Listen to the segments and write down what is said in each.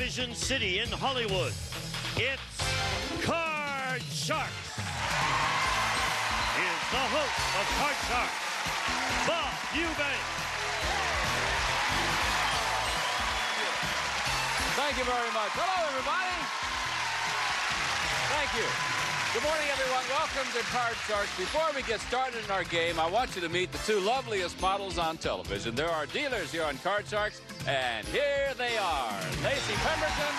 television city in Hollywood. It's Card Sharks. Here's the host of Card Sharks, Bob Eubanks. Thank you very much. Hello, everybody. Thank you. Good morning, everyone. Welcome to Card Sharks. Before we get started in our game, I want you to meet the two loveliest models on television. There are dealers here on Card Sharks, and here they are, Lacey Pemberton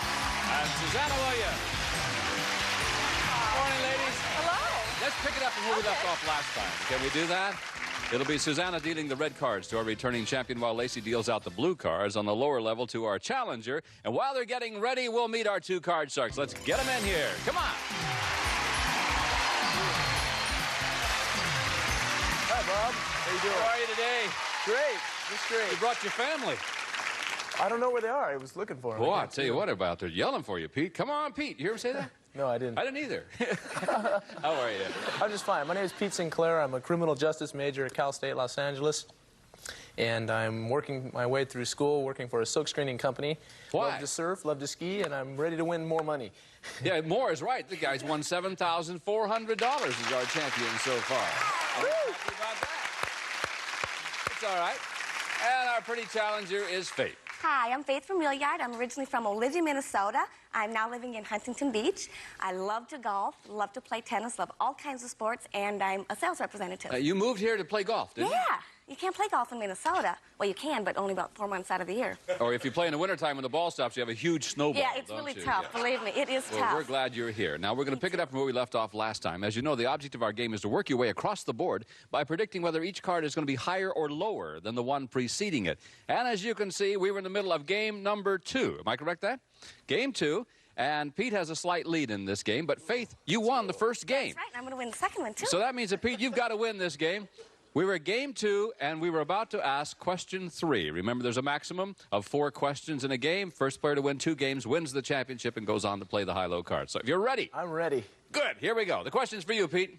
and Susanna Williams. Good morning, ladies. Hello. Let's pick it up from where we left off last time. Can we do that? It'll be Susanna dealing the red cards to our returning champion while Lacey deals out the blue cards on the lower level to our challenger. And while they're getting ready, we'll meet our two Card Sharks. Let's get them in here. Come on. Hi, Bob. How you doing? How are you today? Great. Just great. You brought your family. I don't know where they are. I was looking for them. Boy, I'll tell you what about they're yelling for you, Pete. Come on, Pete. You hear him say that? No, I didn't. I didn't either. How are you? I'm just fine. My name is Pete Sinclair. I'm a criminal justice major at Cal State Los Angeles. And I'm working my way through school, working for a silk screening company. Why? Love to surf, love to ski, and I'm ready to win more money. Yeah, more is right. The guy's won $7,400 as our champion so far. I'm happy about that. It's all right. And our pretty challenger is Faith. Hi, I'm Faith from Wheelyard. I'm originally from Olivia, Minnesota. I'm now living in Huntington Beach. I love to golf, love to play tennis, love all kinds of sports, and I'm a sales representative. You moved here to play golf, didn't you? Yeah. You can't play golf in Minnesota. Well, you can, but only about 4 months out of the year. Or if you play in the wintertime when the ball stops, you have a huge snowball. Yeah, it's really tough. Yeah. Believe me, it is Well, tough. we're glad you're here. Now, we're going to pick it up from where we left off last time. As you know, the object of our game is to work your way across the board by predicting whether each card is going to be higher or lower than the one preceding it. And as you can see, we were in the middle of game number 2. Am I correct there? Game 2. And Pete has a slight lead in this game, but Faith, you won the first game. That's right, and I'm going to win the second one, too. So that means that, Pete, you've got to win this game. We were at game 2, and we were about to ask question 3. Remember, there's a maximum of 4 questions in a game. First player to win 2 games wins the championship and goes on to play the high-low card. So if you're ready. I'm ready. Good. Here we go. The question's for you, Pete.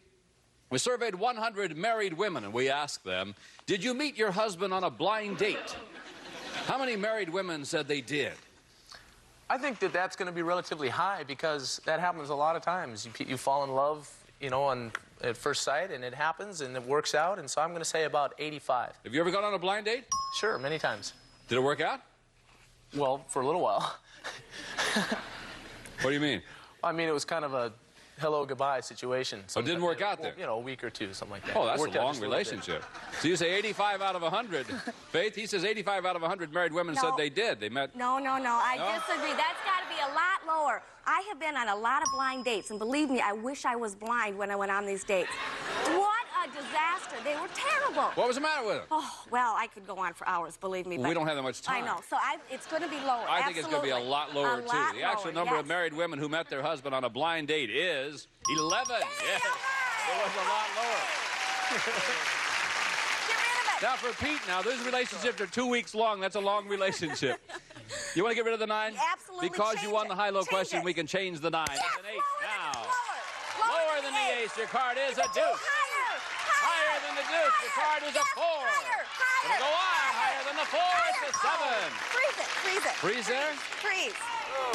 We surveyed 100 married women, and we asked them, did you meet your husband on a blind date? How many married women said they did? I think that that's going to be relatively high because that happens a lot of times. You fall in love, you know, at first sight, and it happens, and it works out, and so I'm going to say about 85. Have you ever gone on a blind date? Sure, many times. Did it work out? Well, for a little while. What do you mean? I mean, it was kind of a hello, goodbye situation. So it didn't work out there? You know, a week or 2, something like that. Oh, that's Worked a out long just little bit. relationship. So you say 85 out of 100. Faith, he says 85 out of 100 married women said they did. They met. No. I disagree. That's got to be a lot lower. I have been on a lot of blind dates, and believe me, I wish I was blind when I went on these dates. What a disaster. They were terrible. What was the matter with them? Oh, well, I could go on for hours, believe me. We don't have that much time. I know. So it's going to be lower. I think it's going to be a lot lower, too. The actual number of yes. married women who met their husband on a blind date is 11. Yes. It was a lot lower. Get rid of it. Now, for Pete, those relationships are 2 weeks long. That's a long relationship. You want to get rid of the 9? Absolutely. Because you won the high-low Change question, it. we can change the 9. Yes, It's an 8 now. Lower Than the ace. Your card is a deuce. Higher than the deuce. Your card is a 4. Gonna go on. Higher than the 4. It's a 7. Freeze it. Freeze it. Freeze there? Freeze.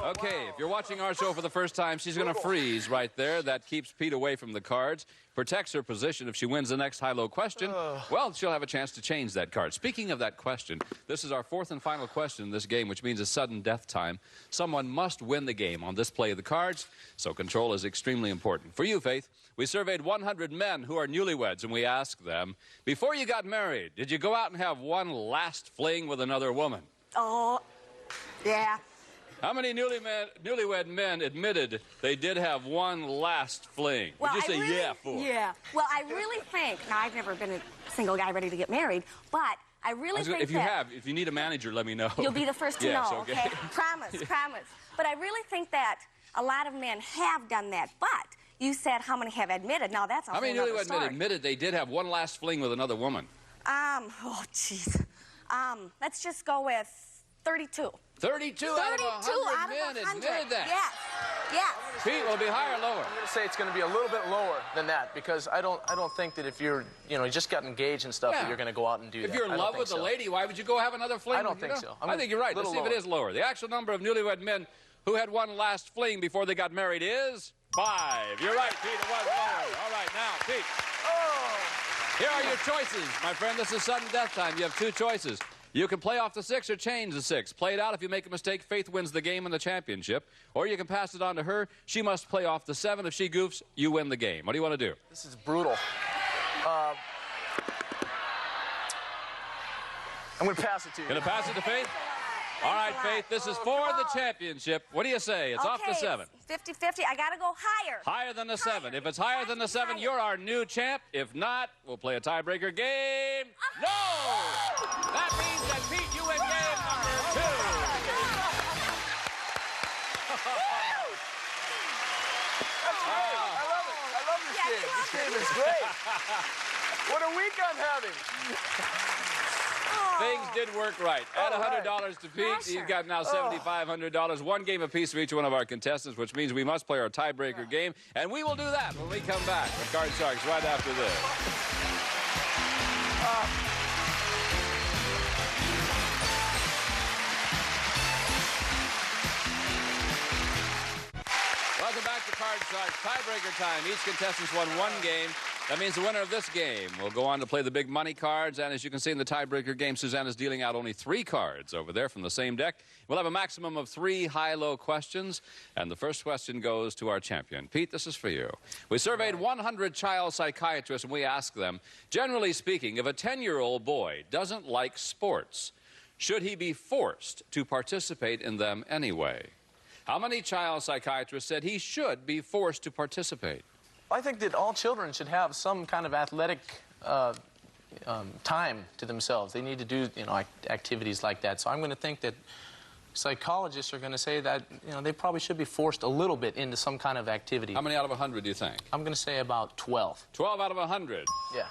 Okay, if you're watching our show for the first time, she's going to freeze right there. That keeps Pete away from the cards, protects her position. If she wins the next high-low question, well, she'll have a chance to change that card. Speaking of that question, this is our 4th and final question in this game, which means a sudden death time. Someone must win the game on this play of the cards, so control is extremely important. For you, Faith, we surveyed 100 men who are newlyweds, and we asked them, before you got married, did you go out and have one last fling with another woman? Oh, yeah. How many newlywed men admitted they did have one last fling? Well, Would you say yeah for? Yeah. Well, I really think, now I've never been a single guy ready to get married, but I really think if you need a manager, let me know. You'll be the first to Yes, know, okay? Promise. But I really think that a lot of men have done that, but you said how many have admitted. Now, that's a How whole many nother newlywed men story. admitted they did have one last fling with another woman? Oh, jeez. Let's just go with 32. 32 out of 100 men admitted that. Yes. Yes. Pete, will it be higher or lower? I'm going to say it's going to be a little bit lower than that because I don't think that if you're, you just got engaged and stuff, that you're going to go out and do that. If you're in love with a lady, why would you go have another fling? I don't think so. I think you're right. Let's see if it is lower. The actual number of newlywed men who had one last fling before they got married is 5. You're right, Pete. It was lower. All right, now, Pete. Here are your choices, my friend. This is sudden death time. You have 2 choices. You can play off the 6 or change the 6. Play it out. If you make a mistake, Faith wins the game and the championship. Or you can pass it on to her. She must play off the 7. If she goofs, you win the game. What do you want to do? This is brutal. I'm going to pass it to you. Going to pass it to Faith? All right, Faith, this is for the championship. What do you say? It's off the 7. 50-50. I got to go higher. Higher than the 7. If it's higher than the 7, you're our new champ. If not, we'll play a tiebreaker game. No! That means that, Pete, you win game number 2. That's great. I love it. I love this game. This game is great. What a week I'm having. Things did work right. Add $100 to Pete. You've got now $7,500. 1 game apiece for each one of our contestants, which means we must play our tiebreaker game. And we will do that when we come back with Card Sharks right after this. Welcome back to Card Sharks. Tiebreaker time. Each contestant's won 1 game. That means the winner of this game will go on to play the big money cards. And as you can see in the tiebreaker game, Suzanne is dealing out only 3 cards over there from the same deck. We'll have a maximum of 3 high-low questions. And the first question goes to our champion. Pete, this is for you. We surveyed 100 child psychiatrists, and we asked them, generally speaking, if a 10-year-old boy doesn't like sports, should he be forced to participate in them anyway? How many child psychiatrists said he should be forced to participate? I think that all children should have some kind of athletic time to themselves. They need to do, activities like that. So I'm going to think that psychologists are going to say that, they probably should be forced a little bit into some kind of activity. How many out of 100 do you think? I'm going to say about 12. 12 out of 100. Yeah.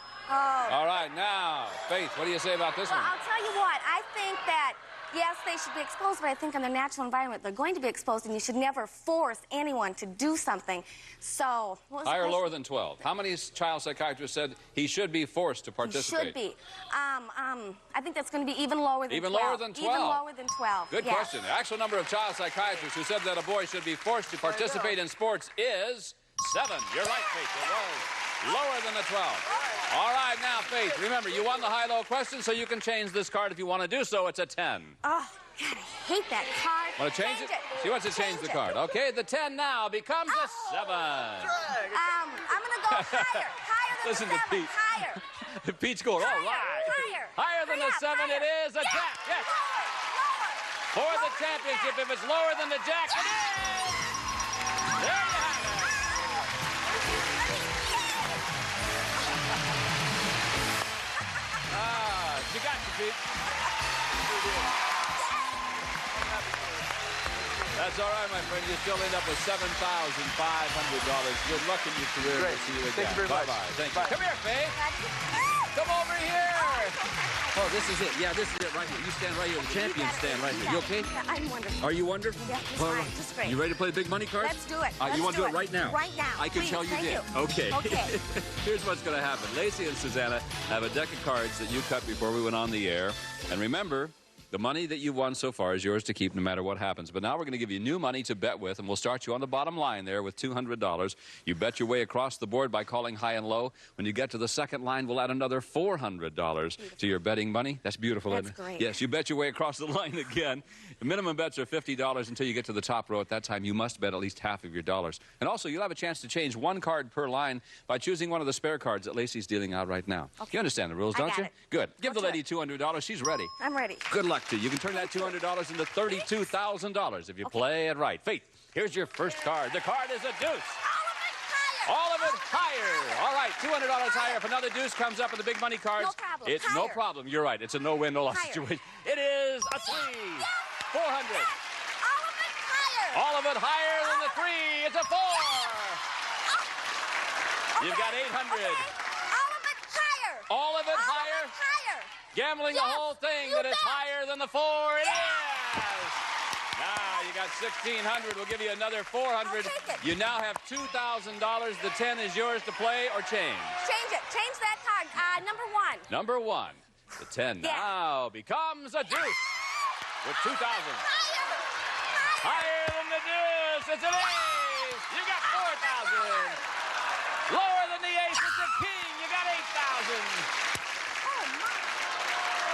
All right, now, Faith, what do you say about this one? I'll tell you what. I think that, yes, they should be exposed, but I think in their natural environment, they're going to be exposed, and you should never force anyone to do something. So, higher or lower than 12? How many child psychiatrists said he should be forced to participate? He should be. I think that's going to be even lower than 12. Even lower than 12? Even lower than 12. Good question. The actual number of child psychiatrists who said that a boy should be forced to participate in sports is 7. You're right, Faith. It was lower than the 12. All right, now, Faith, remember, you won the high-low question, so you can change this card if you want to do so. It's a 10. Oh, God, I hate that card. Want to change it? She wants to change the card. Okay, the 10 now becomes a 7. I'm going to go higher. Higher than Listen the 7. to Pete. Higher. Pete's going, all right. Higher. Higher than the 7, it is a jack. Yes. For the championship, if it's lower than the jack, it is. There you have it. She got you, Pete. That's all right, my friend. You still end up with $7,500. Good luck in your career. Great. We'll see you again. Thank you very much. Bye-bye. Thank you. Bye. Come here, Faith. Come over here. Oh, this is it. Yeah, this is it right here. You stand right here. The champion stand right here. You okay? Yeah, I'm wonderful. Are you wonderful? Yeah, just fine. Just great. You ready to play the big money cards? Let's do it. You want to do it right now? Right now. I can Please, tell you thank did. you. Okay. Okay. Here's what's going to happen. Lacey and Susanna have a deck of cards that you cut before we went on the air. And remember, the money that you won so far is yours to keep no matter what happens. But now we're going to give you new money to bet with, and we'll start you on the bottom line there with $200. You bet your way across the board by calling high and low. When you get to the second line, we'll add another $400 to your betting money. That's beautiful, That's isn't it? great. Yes, you bet your way across the line again. The minimum bets are $50 until you get to the top row. At that time, you must bet at least half of your dollars. And also, you'll have a chance to change 1 card per line by choosing one of the spare cards that Lacey's dealing out right now. Okay. You understand the rules, don't you? It. Good. Give the Let's lady $200. She's ready. I'm ready. Good luck to you. You can turn that $200 into $32,000 if you play it right. Faith, here's your first card. The card is a deuce. All of it higher. All right, $200 higher. If another deuce comes up in the big money cards, No problem. it's no problem. You're right. It's a no-win, no-loss Higher. situation. It is a 3. Yes. 400. All of it higher. All of it higher than the 3. It's a 4. You've got 800. Okay. All of it higher. All of it All higher. of it higher. Gambling Yes, the whole thing you that it's bet. higher than the 4. It is. Now you got $1,600. We'll give you another $400. I'll take it. You now have $2,000. The 10 is yours to play or change. Change it. Change that card. Number 1. Number 1. The 10 Yeah. now becomes a deuce with 2,000. Higher than the deuce. It's an ace. You got 4,000. Lower than the ace. It's a king. You got 8,000. Oh, my.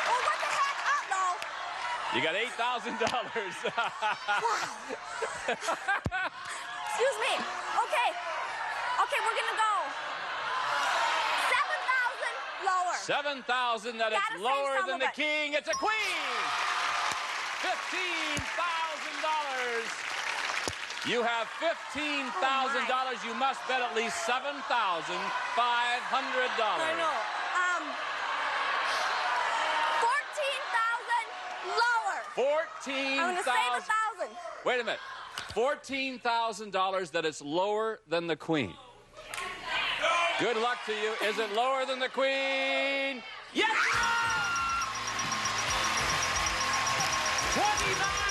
Oh, what the heck? Uh-oh. You got $8,000. Excuse me. Okay. Okay, we're going to go 7,000 lower. 7,000. That Gotta it's save lower some than of the it. king. It's a queen. $15,000. You have $15,000. You must bet at least $7,500. I know. 14,000 lower. I'm going to save 1,000. Wait a minute. $14,000 that it's lower than the queen. Good luck to you. Is it lower than the queen? Yes! $29,000.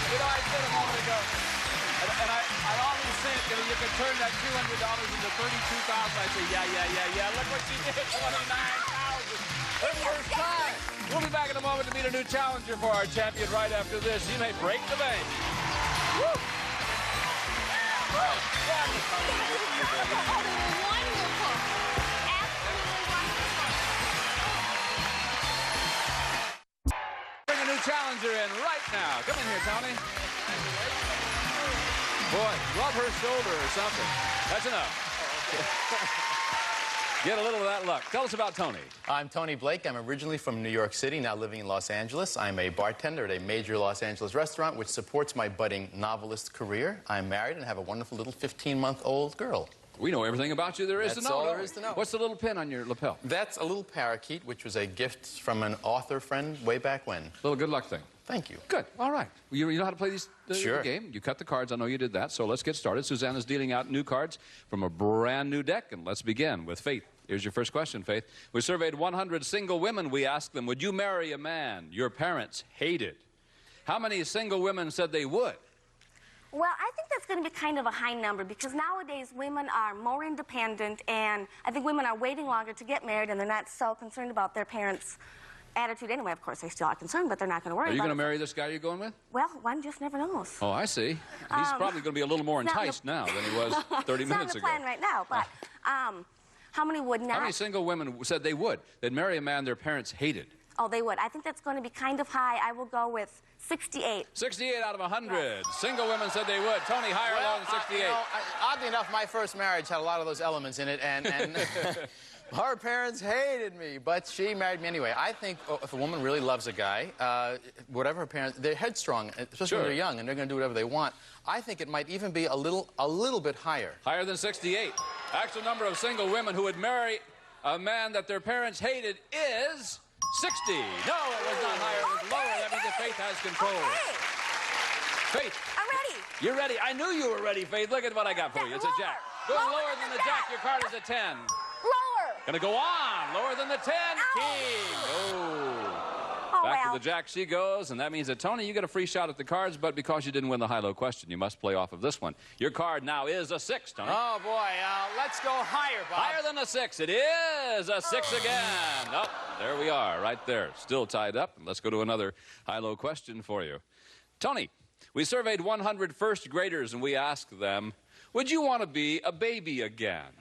You know, I said a moment ago, and I always say it, you could turn that $200 into $32,000. I say, yeah. Look what she did, $29,000. The first time. We'll be back in a moment to meet a new challenger for our champion right after this. You may break the bank. Woo! Bring a new challenger in right now. Come in here, Tony. Boy, rub her shoulder or something. That's enough. Get a little of that luck. Tell us about Tony. I'm Tony Blake. I'm originally from New York City, now living in Los Angeles. I'm a bartender at a major Los Angeles restaurant, which supports my budding novelist career. I'm married and have a wonderful little 15-month-old girl. We know everything about you there is to know. That's all there is to know. What's the little pin on your lapel? That's a little parakeet, which was a gift from an author friend way back when. Little good luck thing. Thank you. Good. All right. You know how to play Sure. the game? You cut the cards. I know you did that. So let's get started. Susanna's dealing out new cards from a brand new deck, and let's begin with Faith. Here's your first question, Faith. We surveyed 100 single women. We asked them, would you marry a man your parents hated? How many single women said they would? Well, I think that's going to be kind of a high number because nowadays women are more independent, and I think women are waiting longer to get married, and they're not so concerned about their parents' attitude anyway. Of course, they still are concerned, but they're not going to worry about it. Are you going to marry this guy you're going with? Well, one just never knows. Oh, I see. He's probably going to be a little more enticed now than he was 30 minutes ago. It's not on the plan right now, but how many would not? How many single women said they would? They'd marry a man their parents hated. Oh, they would. I think that's going to be kind of high. I will go with 68. 68 out of 100. Single women said they would. Tony, higher or lower than 68? Oddly enough, my first marriage had a lot of those elements in it, and her parents hated me, but she married me anyway. I think if a woman really loves a guy, whatever her parents, they're headstrong, especially when they're young, and they're going to do whatever they want. I think it might even be a little bit higher. Higher than 68. Actual number of single women who would marry a man that their parents hated is 60. No, it was not higher. It was lower. That means that Faith has control. Okay. Faith. I'm ready. You're ready. I knew you were ready, Faith. Look at what I got for you. It's a jack. Going lower than the jack. Your card is a 10. Lower. Gonna go on. Lower than the 10. King. Oh. Back to the jack she goes, and that means that, Tony, you get a free shot at the cards, but because you didn't win the high-low question, you must play off of this one. Your card now is a 6, Tony. Oh, boy. Let's go higher, Bob. Higher than a 6. It is a 6 again. Oh, there we are, right there. Still tied up. Let's go to another high-low question for you. Tony, we surveyed 100 first graders, and we asked them, would you want to be a baby again?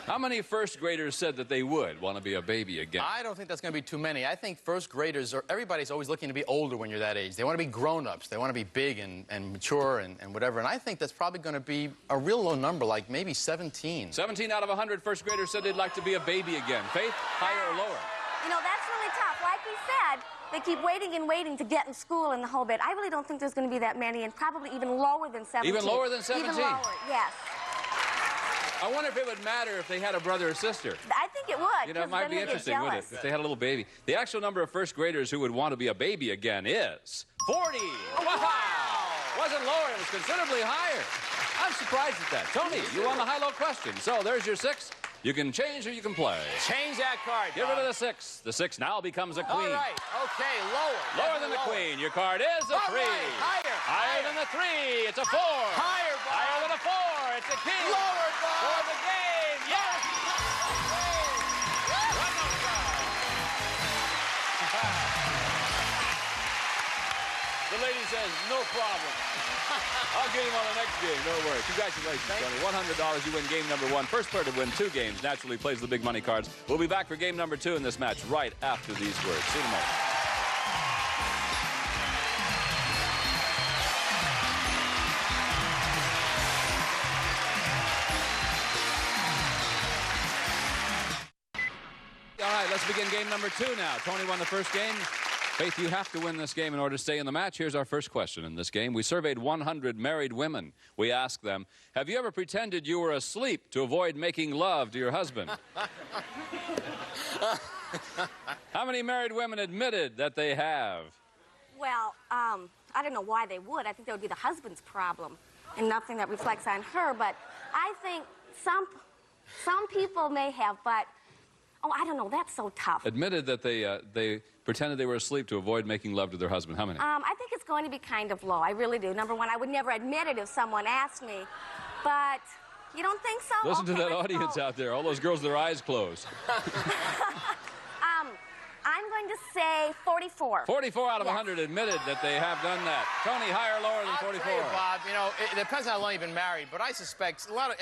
How many first graders said that they would want to be a baby again? I don't think that's going to be too many. I think first graders everybody's always looking to be older when you're that age. They want to be grown-ups. They want to be big and mature and whatever. And I think that's probably going to be a real low number, like maybe 17. 17 out of 100 first graders said they'd like to be a baby again. Faith, higher or lower? You know, that's really tough. Like he said, they keep waiting and waiting to get in school in the whole bit. I really don't think there's going to be that many, and probably even lower than 17. Even lower than 17? Even lower, yes. I wonder if it would matter if they had a brother or sister. I think it would. You know, it might be interesting, wouldn't it, if they had a little baby. The actual number of first graders who would want to be a baby again is 40. Oh, Wow! Wasn't lower, it was considerably higher. I'm surprised at that. Tony, you won the high-low question. So there's your 6. You can change or you can play. Change that card, Get rid of the 6. The 6 now becomes a queen. All right. Okay, lower. Lower than the queen. Your card is a 3. Right. Higher. Higher than the 3. It's a 4. Higher, Bob. Higher than a 4. It's a king. Lower, Bob. For the game. Yes. The lady says, no problem. I'll get him on the next game. No worries. Congratulations, Tony. $100. You win game number 1. First player to win 2 games naturally plays the big money cards. We'll be back for game number 2 in this match right after these words. See you in a moment. All right, let's begin game number 2 now. Tony won the first game. Faith, you have to win this game in order to stay in the match. Here's our first question in this game. We surveyed 100 married women. We asked them, have you ever pretended you were asleep to avoid making love to your husband? How many married women admitted that they have? Well, I don't know why they would. I think that would be the husband's problem and nothing that reflects on her. But I think some people may have, but, oh, I don't know. That's so tough. Admitted that they pretended they were asleep to avoid making love to their husband. How many? I think it's going to be kind of low. I really do. Number one, I would never admit it if someone asked me. But you don't think so? Listen to Okay, that let's audience go. out there. All those girls with their eyes closed. I'm going to say 44. 44 out of Yes. 100 admitted that they have done that. Tony, higher or lower than 44? I'll tell you, Bob, you know, it depends on how long you've been married, but I suspect a lot of,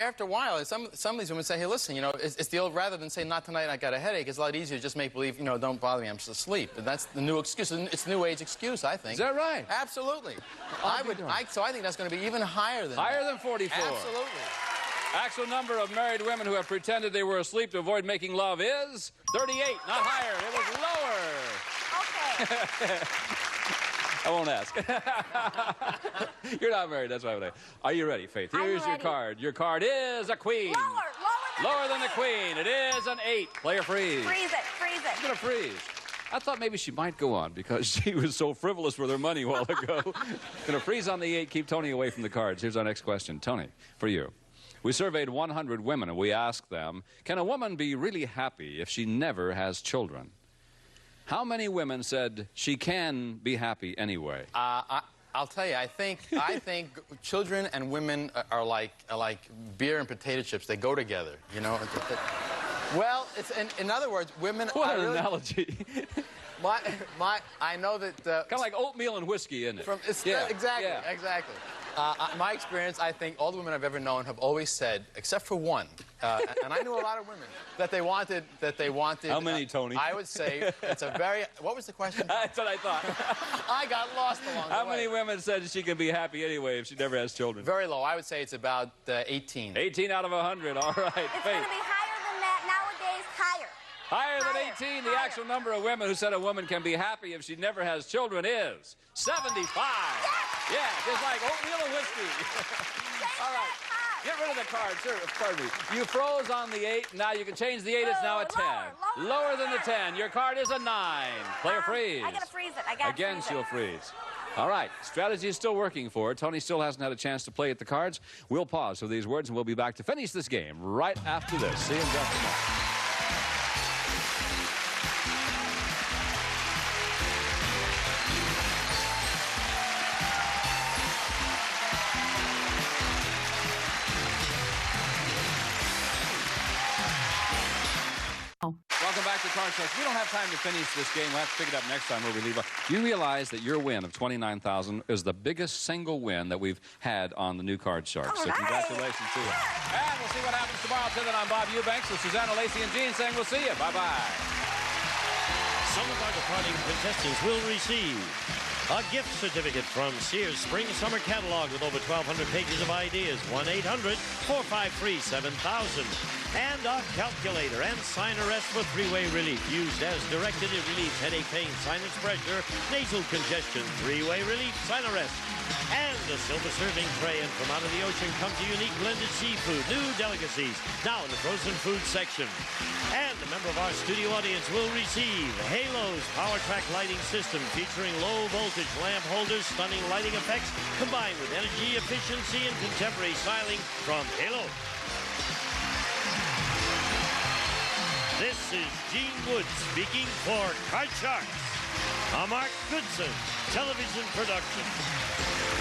after a while, some of these women say, hey, listen, you know, it's the old, rather than say, not tonight, I got a headache, it's a lot easier to just make believe, you know, don't bother me, I'm just asleep. And that's the new excuse. It's the new age excuse, I think. Is that right? Absolutely. So I think that's going to be even higher than Higher that. than 44. Absolutely. Actual number of married women who have pretended they were asleep to avoid making love is 38, not higher. It was lower. Okay. I won't ask. You're not married, that's why I would ask. Are you ready, Faith? I'm Here's your ready. card. Your card is a queen. Lower than the queen. It is an 8. Player freeze. Freeze it, freeze She's it. going to freeze. I thought maybe she might go on because she was so frivolous with her money a while ago. Going to freeze on the 8, keep Tony away from the cards. Here's our next question. Tony, for you. We surveyed 100 women, and we asked them, can a woman be really happy if she never has children? How many women said she can be happy anyway? I'll tell you, I think children and women are like beer and potato chips. They go together, you know. Well, it's in other words, women. What are an really, analogy. I know that. Kind of like oatmeal and whiskey, isn't it? Exactly. My experience, I think all the women I've ever known have always said, except for one, and I knew a lot of women, that they wanted. How many, Tony? I would say it's a very. What was the question? That's what I thought. I got lost along the way. How many women said she can be happy anyway if she never has children? Very low. I would say it's about 18. 18 out of 100. All right. It's going to be higher than that nowadays. Higher. Higher than Higher. 18, the Higher. actual number of women who said a woman can be happy if she never has children is 75. Yeah, just like oatmeal and whiskey. All right. Get rid of the card, sir. Pardon me. You froze on the 8. Now you can change the 8. It's now a 10. Lower than the 10. Your card is a 9. Player freeze. I got to freeze it. I got to Again, freeze she'll it. freeze. All right. Strategy is still working for her. Tony still hasn't had a chance to play at the cards. We'll pause for these words, and we'll be back to finish this game right after this. See you in just a moment. Welcome back to Card Sharks. We don't have time to finish this game. We'll have to pick it up next time where we leave off. You realize that your win of $29,000 is the biggest single win that we've had on the new Card Sharks. All So right. congratulations to you. And we'll see what happens tomorrow. Till then, I'm Bob Eubanks with Susanna, Lacey, and Gene saying we'll see you. Bye-bye. Some of our departing contestants will receive a gift certificate from Sears Spring Summer Catalog with over 1,200 pages of ideas. 1-800-453-7000. And a calculator and sign arrest for three-way relief. Used as directed, it relieves headache, pain, sinus pressure, nasal congestion, three-way relief, sign arrest. And a silver serving tray. And from out of the ocean comes a unique blended seafood, new delicacies, now in the frozen food section. And a member of our studio audience will receive Halo's Power Track lighting system featuring low voltage lamp holders, stunning lighting effects, combined with energy efficiency and contemporary styling from Halo. This is Gene Wood speaking for Card Sharks, a Mark Goodson television production.